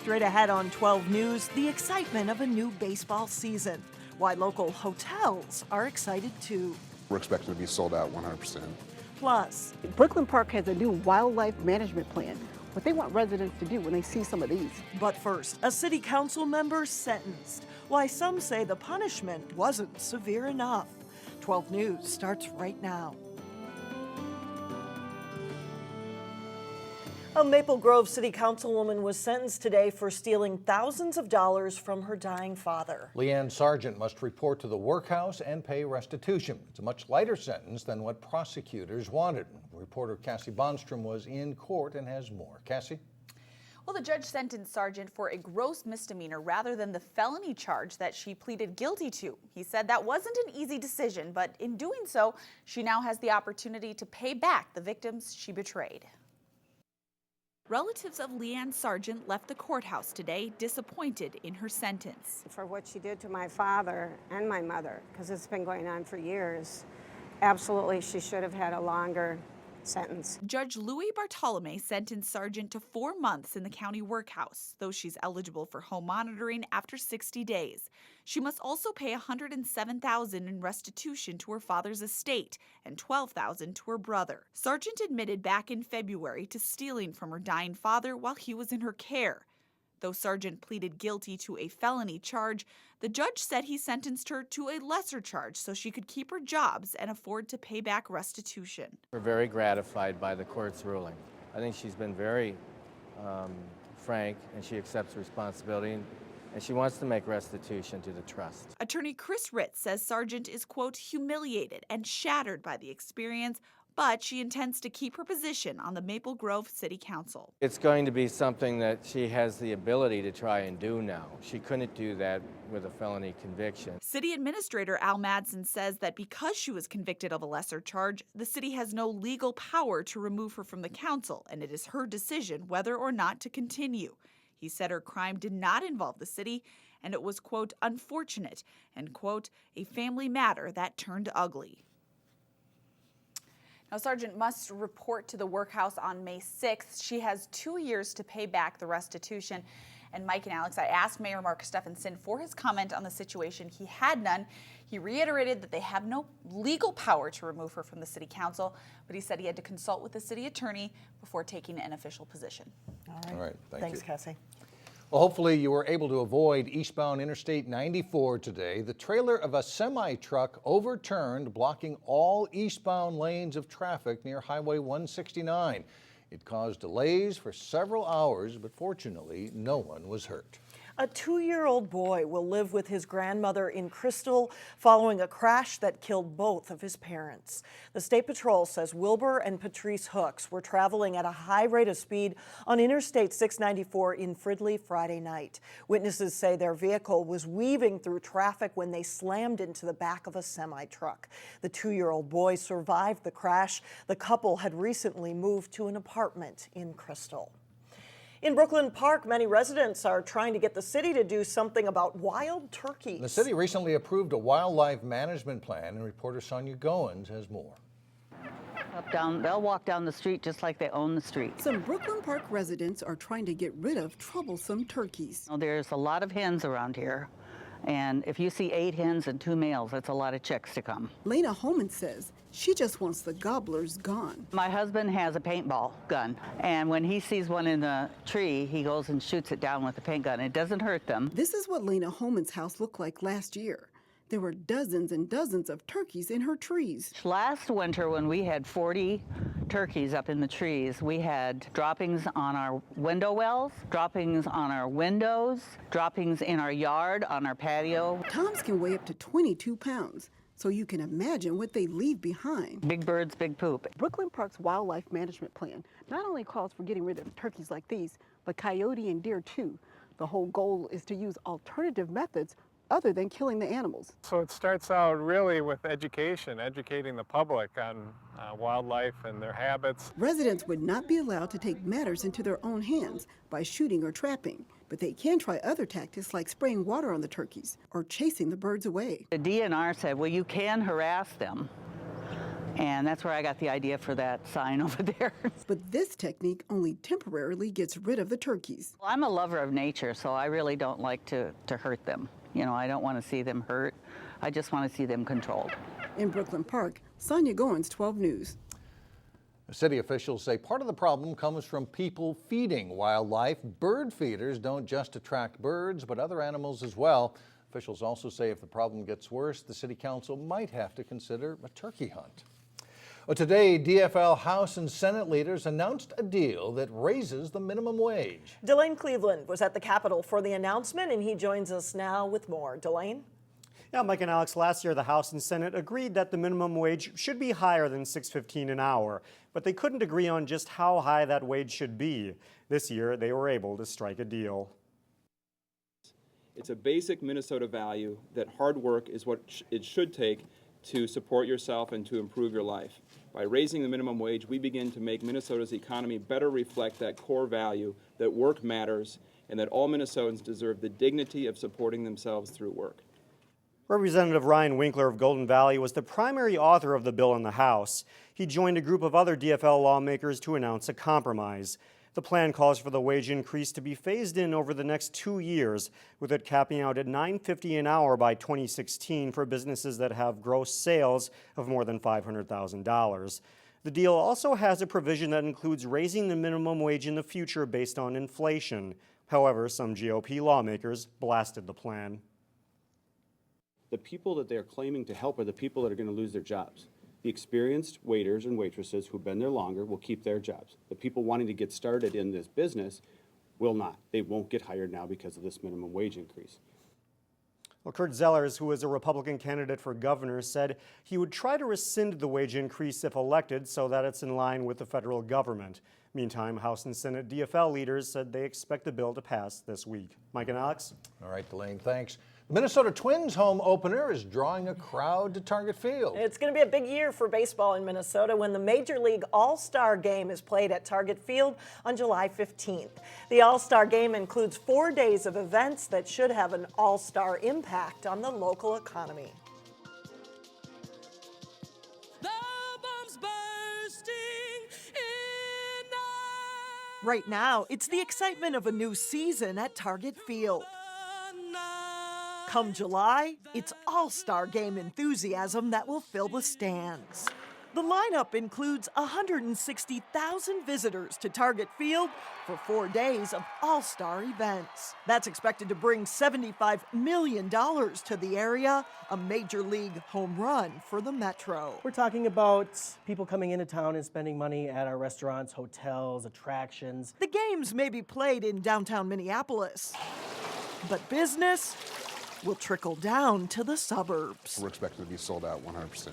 Straight ahead on 12 News, the excitement of a new baseball season. Why local hotels are excited too. We're expecting to be sold out 100%. Plus, Brooklyn Park has a new wildlife management plan. What they want residents to do when they see some of these. but first, a city council member sentenced. Why some say the punishment wasn't severe enough. 12 News starts right now. A Maple Grove City Councilwoman was sentenced today for stealing thousands of dollars from her dying father. LeAnn Sargent must report to the workhouse and pay restitution. It's a much lighter sentence than what prosecutors wanted. Reporter Cassie Bonstrom was in court and has more. Cassie? Well, the judge sentenced Sargent for a gross misdemeanor rather than the felony charge that she pleaded guilty to. He said that wasn't an easy decision, but in doing so, she now has the opportunity to pay back the victims she betrayed. Relatives of LeAnn Sargent left the courthouse today disappointed in her sentence. For what she did to my father and my mother, because it's been going on for years, absolutely she should have had a longer sentence. Judge Louis Bartolome sentenced Sargent to 4 months in the county workhouse, though she's eligible for home monitoring after 60 days. She must also pay $107,000 in restitution to her father's estate and $12,000 to her brother. Sargent admitted back in February to stealing from her dying father while he was in her care. Though Sargent pleaded guilty to a felony charge, the judge said he sentenced her to a lesser charge so she could keep her jobs and afford to pay back restitution. We're very gratified by the court's ruling. I think she's been very frank, and she accepts responsibility, and she wants to make restitution to the trust. Attorney Chris Ritz says Sargent is, quote, humiliated and shattered by the experience, but she intends to keep her position on the Maple Grove City Council. It's going to be something that she has the ability to try and do now. She couldn't do that with a felony conviction. City Administrator Al Madsen says that because she was convicted of a lesser charge, the city has no legal power to remove her from the council, and it is her decision whether or not to continue. He said her crime did not involve the city, and it was, quote, unfortunate, and, quote, a family matter that turned ugly. Now, Sargent must report to the workhouse on May 6th. She has 2 years to pay back the restitution. And Mike and Alex, I asked Mayor Mark Stephenson for his comment on the situation. He had none. He reiterated that they have no legal power to remove her from the city council, but he said he had to consult with the city attorney before taking an official position. All right, Thanks, you. Cassie. Well, hopefully you were able to avoid eastbound Interstate 94 today. The trailer of a semi-truck overturned, blocking all eastbound lanes of traffic near Highway 169. It caused delays for several hours, but fortunately, no one was hurt. A 2-year-old boy will live with his grandmother in Crystal following a crash that killed both of his parents. The State Patrol says Wilbur and Patrice Hooks were traveling at a high rate of speed on Interstate 694 in Fridley Friday night. Witnesses say their vehicle was weaving through traffic when they slammed into the back of a semi-truck. The 2-year-old boy survived the crash. The couple had recently moved to an apartment in Crystal. In Brooklyn Park, many residents are trying to get the city to do something about wild turkeys. The city recently approved a wildlife management plan, and reporter Sonia Goins has more. They'll walk down the street just like they own the street. Some Brooklyn Park residents are trying to get rid of troublesome turkeys. There's a lot of hens around here, and if you see 8 hens and 2 males, that's a lot of chicks to come. Lena Holman says she just wants the gobblers gone. My husband has a paintball gun, and when he sees one in the tree, he goes and shoots it down with a paint gun. It doesn't hurt them. This is what Lena Holman's house looked like last year. There were dozens and dozens of turkeys in her trees. Last winter, when we had 40 turkeys up in the trees, we had droppings on our window wells, droppings on our windows, droppings in our yard, on our patio. Toms can weigh up to 22 pounds, so you can imagine what they leave behind. Big birds, big poop. Brooklyn Park's wildlife management plan not only calls for getting rid of turkeys like these, but coyote and deer too. The whole goal is to use alternative methods other than killing the animals. So it starts out really with education, educating the public on wildlife and their habits. Residents would not be allowed to take matters into their own hands by shooting or trapping, but they can try other tactics like spraying water on the turkeys or chasing the birds away. The DNR said, well, you can harass them, And that's where I got the idea for that sign over there. But this technique only temporarily gets rid of the turkeys. Well, I'm a lover of nature, so I really don't like to hurt them. You know, I don't want to see them hurt. I just want to see them controlled. In Brooklyn Park, Sonia Goins, 12 News. City officials say part of the problem comes from people feeding wildlife. Bird feeders don't just attract birds, but other animals as well. Officials also say if the problem gets worse, the City Council might have to consider a turkey hunt. Well, today, DFL House and Senate leaders announced a deal that raises the minimum wage. DeLane Cleveland was at the Capitol for the announcement, and he joins us now with more. DeLane? Yeah, Mike and Alex, last year the House and Senate agreed that the minimum wage should be higher than $6.15 an hour, but they couldn't agree on just how high that wage should be. This year, they were able to strike a deal. It's a basic Minnesota value that hard work is what it should take to support yourself and to improve your life. By raising the minimum wage, we begin to make Minnesota's economy better reflect that core value that work matters and that all Minnesotans deserve the dignity of supporting themselves through work. Representative Ryan Winkler of Golden Valley was the primary author of the bill in the House. He joined a group of other DFL lawmakers to announce a compromise. The plan calls for the wage increase to be phased in over the next 2 years, with it capping out at $9.50 an hour by 2016 for businesses that have gross sales of more than $500,000. The deal also has a provision that includes raising the minimum wage in the future based on inflation. However, some GOP lawmakers blasted the plan. The people that they're claiming to help are the people that are going to lose their jobs. The experienced waiters and waitresses who've been there longer will keep their jobs. The people wanting to get started in this business will not. They won't get hired now because of this minimum wage increase. Well, Kurt Zellers, who is a Republican candidate for governor, said he would try to rescind the wage increase if elected so that it's in line with the federal government. Meantime, House and Senate DFL leaders said they expect the bill to pass this week. Mike and Alex? All right, DeLane, thanks. The Minnesota Twins home opener is drawing a crowd to Target Field. It's going to be a big year for baseball in Minnesota when the Major League All-Star Game is played at Target Field on July 15th. The All-Star Game includes 4 days of events that should have an all-star impact on the local economy. Right now, it's the excitement of a new season at Target Field. Come July, it's All-Star Game enthusiasm that will fill the stands. The lineup includes 160,000 visitors to Target Field for 4 days of all-star events. That's expected to bring $75 million to the area, a major league home run for the Metro. We're talking about people coming into town and spending money at our restaurants, hotels, attractions. The games may be played in downtown Minneapolis, but business will trickle down to the suburbs. We're expected to be sold out 100%.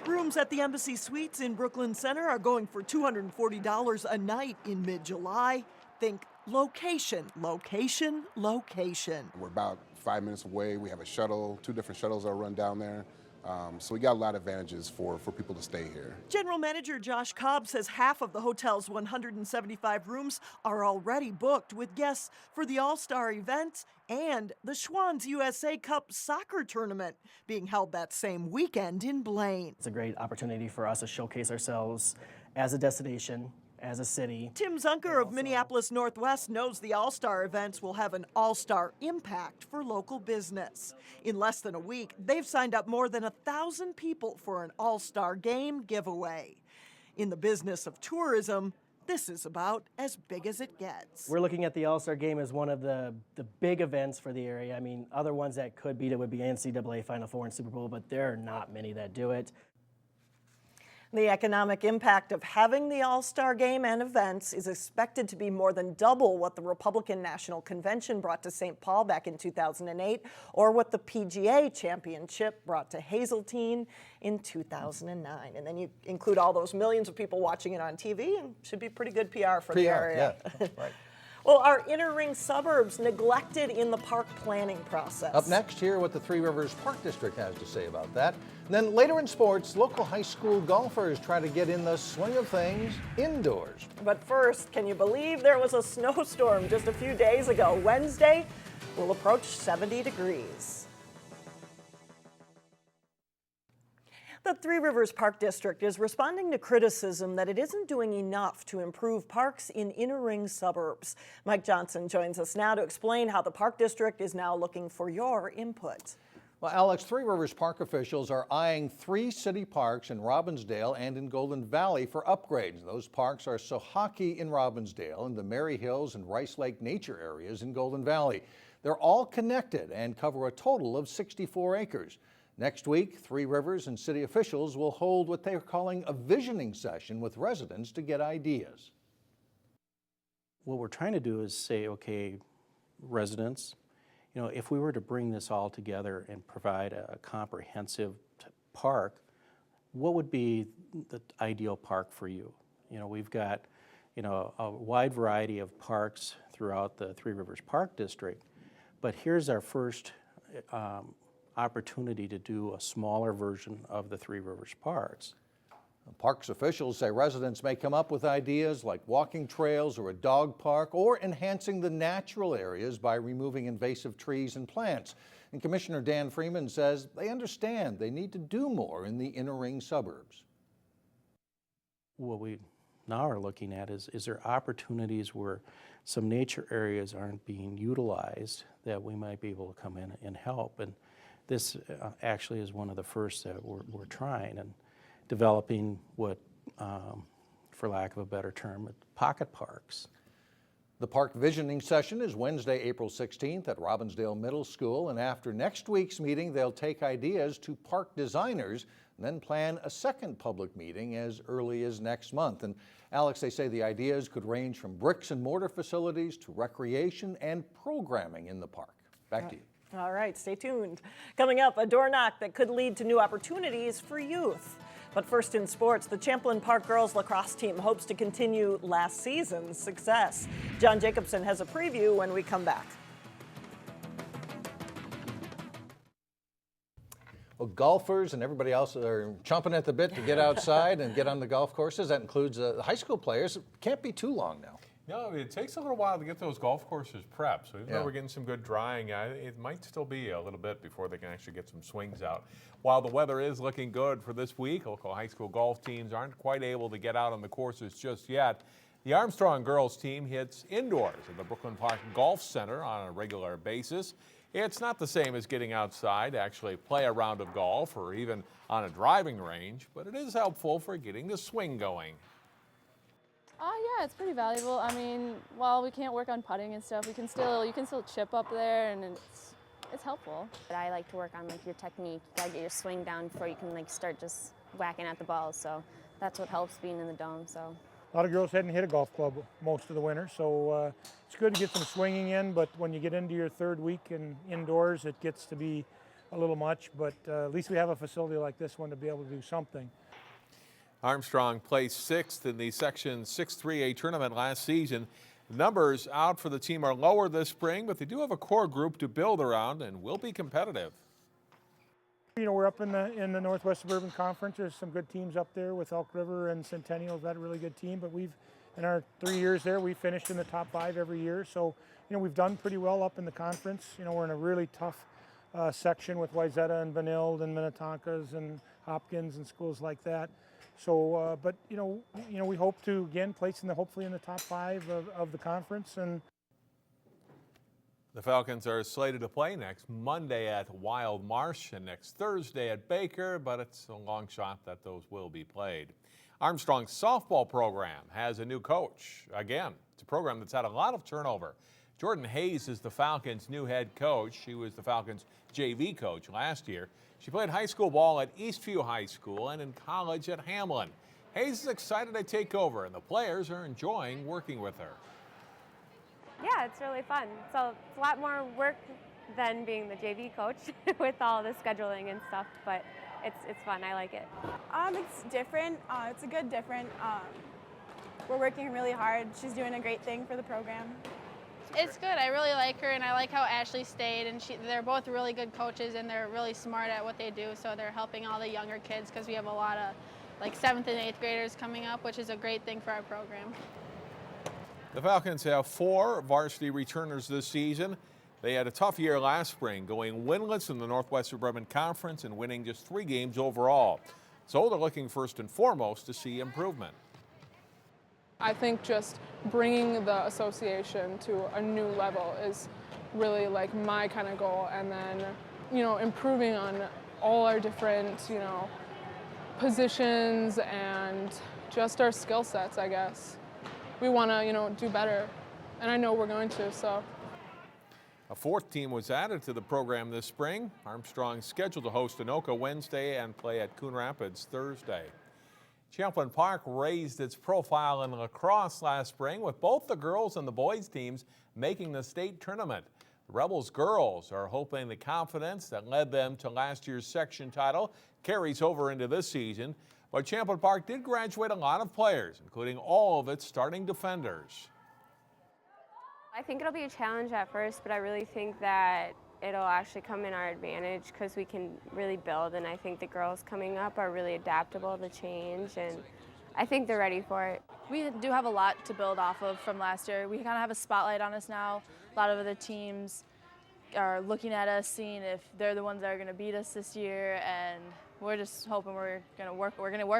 Rooms at the Embassy Suites in Brooklyn Center are going for $240 a night in mid-July. Think location, location, location. We're about 5 minutes away. We have a shuttle, 2 different shuttles that run down there. So we got a lot of advantages for people to stay here. General Manager Josh Cobb says half of the hotel's 175 rooms are already booked with guests for the All-Star event and the Schwann's USA Cup soccer tournament being held that same weekend in Blaine. It's a great opportunity for us to showcase ourselves as a destination, as a city. Tim Zunker of Minneapolis Northwest knows the All-Star events will have an all-star impact for local business. In less than a week, they've signed up more than 1,000 people for an All-Star Game giveaway. In the business of tourism, this is about as big as it gets. We're looking at the All-Star Game as one of the big events for the area. I mean, other ones that could beat it would be NCAA Final Four and Super Bowl, but there are not many that do it. The economic impact of having the All-Star Game and events is expected to be more than double what the Republican National Convention brought to St. Paul back in 2008, or what the PGA Championship brought to Hazeltine in 2009. And then you include all those millions of people watching it on TV, and it should be pretty good PR for the area. Yeah, right. Well, our inner ring suburbs neglected in the park planning process. Up next, hear what the Three Rivers Park District has to say about that. And then later in sports, local high school golfers try to get in the swing of things indoors. But first, can you believe there was a snowstorm just a few days ago? Wednesday will approach 70 degrees. The Three Rivers Park District is responding to criticism that it isn't doing enough to improve parks in inner ring suburbs. Mike Johnson joins us now to explain how the Park District is now looking for your input. Well, Alex, Three Rivers Park officials are eyeing 3 city parks in Robbinsdale and in Golden Valley for upgrades. Those parks are Sohaki in Robbinsdale and the Mary Hills and Rice Lake nature areas in Golden Valley. They're all connected and cover a total of 64 acres. Next week, Three Rivers and city officials will hold what they're calling a visioning session with residents to get ideas. What we're trying to do is say, okay, residents, you know, if we were to bring this all together and provide a comprehensive park, what would be the ideal park for you? You know, we've got, you know, a wide variety of parks throughout the Three Rivers Park District, but here's our first opportunity to do a smaller version of the Three Rivers Parks. Parks officials say residents may come up with ideas like walking trails or a dog park or enhancing the natural areas by removing invasive trees and plants. And Commissioner Dan Freeman says they understand they need to do more in the inner ring suburbs. What we now are looking at is there opportunities where some nature areas aren't being utilized that we might be able to come in and help. And this actually is one of the first that we're trying and developing what, for lack of a better term, pocket parks. The park visioning session is Wednesday, April 16th at Robbinsdale Middle School, and after next week's meeting, they'll take ideas to park designers and then plan a second public meeting as early as next month. And Alex, they say the ideas could range from bricks and mortar facilities to recreation and programming in the park. Back to you. All right, stay tuned. Coming up, a door knock that could lead to new opportunities for youth. But first in sports, the Champlain Park girls lacrosse team hopes to continue last season's success. John Jacobson has a preview when we come back. Well, golfers and everybody else are chomping at the bit to get outside and get on the golf courses. That includes the high school players. It can't be too long now. No, it takes a little while to get those golf courses prepped. So even though we're getting some good drying, it might still be a little bit before they can actually get some swings out. While the weather is looking good for this week, local high school golf teams aren't quite able to get out on the courses just yet. The Armstrong girls team hits indoors at the Brooklyn Park Golf Center on a regular basis. It's not the same as getting outside to actually play a round of golf or even on a driving range, but it is helpful for getting the swing going. Yeah, it's pretty valuable. I mean, while we can't work on putting and stuff, you can still chip up there, and it's helpful. But I like to work on like your technique. You gotta get your swing down before you can like start just whacking at the balls. So that's what helps being in the dome. So a lot of girls hadn't hit a golf club most of the winter, so it's good to get some swinging in. But when you get into your third week and indoors, it gets to be a little much. But at least we have a facility like this one to be able to do something. Armstrong placed 6th in the Section 6-3A tournament last season. Numbers out for the team are lower this spring, but they do have a core group to build around and will be competitive. You know, we're up in the Northwest Suburban Conference. There's some good teams up there with Elk River and Centennial. That a really good team, but in our 3 years there, we finished in the top 5 every year. So, you know, we've done pretty well up in the conference. You know, we're in a really tough section with Wayzata and Benilde and Minnetonka's and Hopkins and schools like that. So, but you know, we hope to again place hopefully in the top 5 of the conference. And the Falcons are slated to play next Monday at Wild Marsh and next Thursday at Baker, but it's a long shot that those will be played. Armstrong's softball program has a new coach. Again, it's a program that's had a lot of turnover. Jordan Hayes is the Falcons' new head coach. She was the Falcons' JV coach last year. She played high school ball at Eastview High School and in college at Hamlin. Hayes is excited to take over, and the players are enjoying working with her. Yeah, it's really fun. So it's a lot more work than being the JV coach with all the scheduling and stuff, but it's fun. I like it. It's different. It's a good different. We're working really hard. She's doing a great thing for the program. It's good. I really like her, and I like how Ashley stayed. And they're both really good coaches, and they're really smart at what they do. So they're helping all the younger kids because we have a lot of like 7th and 8th graders coming up, which is a great thing for our program. The Falcons have 4 varsity returners this season. They had a tough year last spring, going winless in the Northwest Suburban Conference and winning just 3 games overall. So they're looking first and foremost to see improvement. I think just bringing the association to a new level is really like my kind of goal, and then, you know, improving on all our different, you know, positions and just our skill sets, I guess. We want to, you know, do better, and I know we're going to, so. A fourth team was added to the program this spring. Armstrong's scheduled to host Anoka Wednesday and play at Coon Rapids Thursday. Champlain Park raised its profile in lacrosse last spring with both the girls and the boys teams making the state tournament. The Rebels girls are hoping the confidence that led them to last year's section title carries over into this season. But Champlain Park did graduate a lot of players, including all of its starting defenders. I think it'll be a challenge at first, but I really think that it'll actually come in our advantage because we can really build, and I think the girls coming up are really adaptable to change, and I think they're ready for it. We do have a lot to build off of from last year. We kind of have a spotlight on us now. A lot of other teams are looking at us, seeing if they're the ones that are going to beat us this year, and we're just hoping we're going to work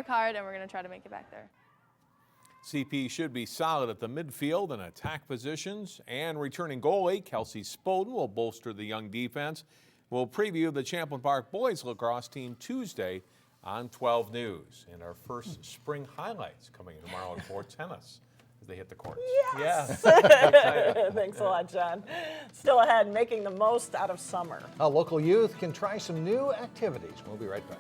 hard, and we're going to try to make it back there. CP should be solid at the midfield and attack positions, and returning goalie Kelsey Spoden will bolster the young defense. We'll preview the Champlain Park boys lacrosse team Tuesday on 12 News. And our first spring highlights coming tomorrow at 4 Tennis as they hit the courts. Yes! Yeah. Thanks a lot, John. Still ahead, making the most out of summer. How local youth can try some new activities. We'll be right back.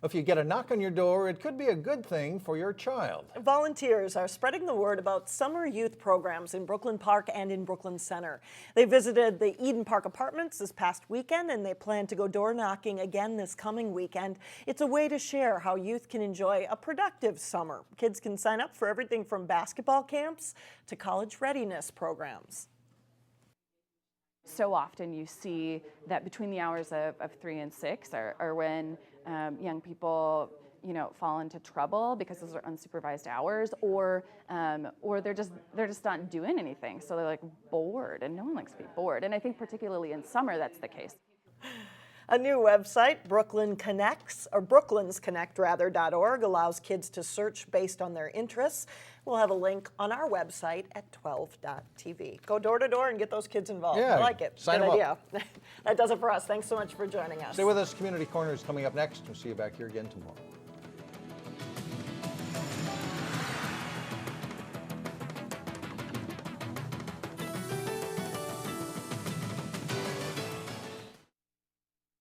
If you get a knock on your door, it could be a good thing for your child. Volunteers are spreading the word about summer youth programs in Brooklyn Park and in Brooklyn Center. They visited the Eden Park Apartments this past weekend, and they plan to go door knocking again this coming weekend. It's a way to share how youth can enjoy a productive summer. Kids can sign up for everything from basketball camps to college readiness programs. So often you see that between the hours of 3 and 6 are when young people, you know, fall into trouble because those are unsupervised hours, or they're just not doing anything, so they're like bored, and no one likes to be bored. And I think particularly in summer that's the case. A new website, Brooklyn Connects, or brooklynsconnect.org, allows kids to search based on their interests. We'll have a link on our website at 12.tv. Go door to door and get those kids involved. Yeah, I like it. sign Good them idea. up. That does it for us. Thanks so much for joining us. Stay with us. Community Corner is coming up next. We'll see you back here again tomorrow.